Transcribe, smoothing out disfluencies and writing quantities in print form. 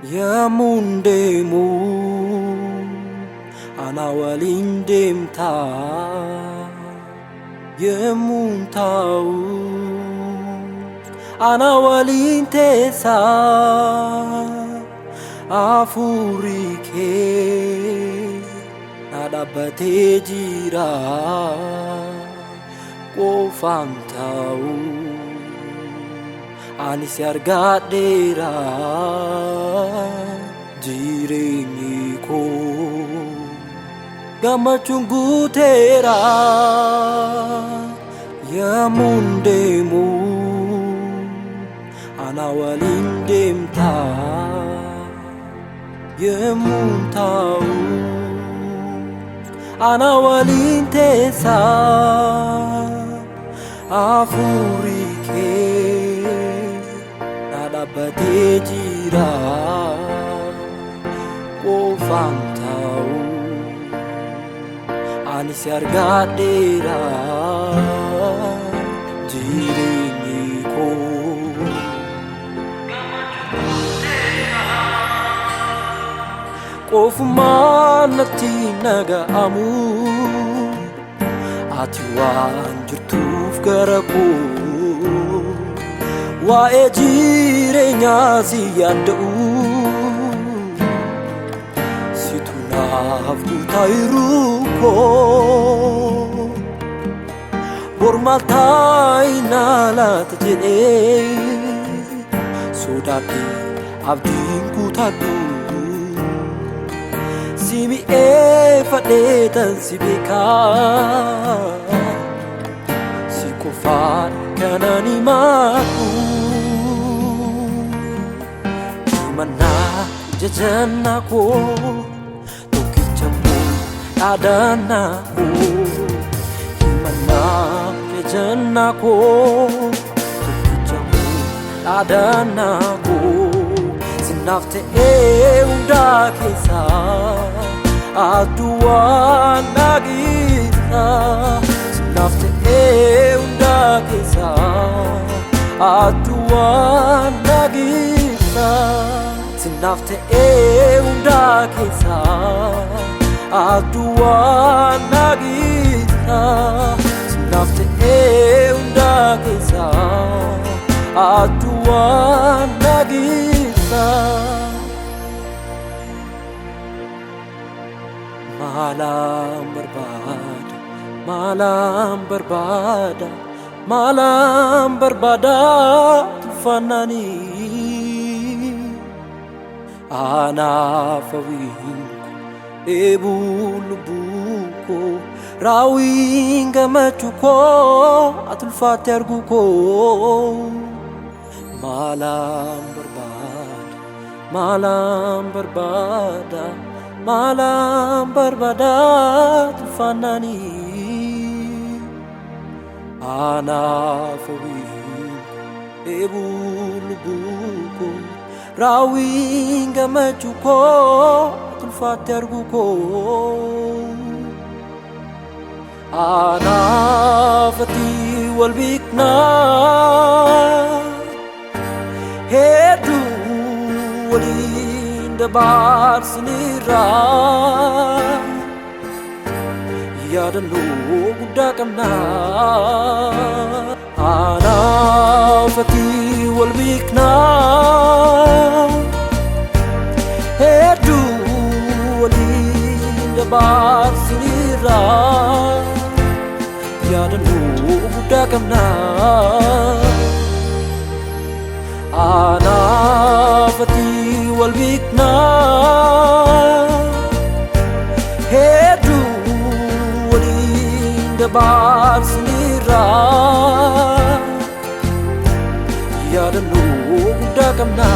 Yamundemu anawalindemta Yamuntau anawalintesa Afurike nadabate jira Qofantau ani siargadera jireenyi koo gammachuun guuteera yemmuun deemu ana waliin deemta yemmuun taa'u ana waliin teessa afurii kee nadabate jira Qofantau ani siargadera jireenyi koo qofumaan natti naga'amu ati waan jirtuuf gara koo waa'ee jireenyaa si yaadda'u Afkutairuko Bormaltai nalat jede Sodati abdin kutadu Simi fadetan sibeka Sikofar kanani maku Dimana jajanako Adanaku Himana kejanaku Tukijamu adanaku Sinafte unda kesa Aduan nagisa Sinafte unda kesa Aduan nagisa Sinafte unda kesa Aduan nagisa Sinafte unda kesa Aduan nagisa Malam berbada Malam berbada Malam berbada Tufanani Ana fawin Ebulubuko Rawing gamachuko Atulfati arguko Malam berbada Malam berbada Malam berbada Tufanani Ana fawin Ebulubuko Rawing gamachuko Faterguko Ana fati walbikna Hedu walin dabar sinira Yadan lo gudakamna Ana fati walbikna Hedu Dabar sinira Yadan lo gudakamna Ana fati walbikna Hedu walin dabar sinira Yadan lo gudakamna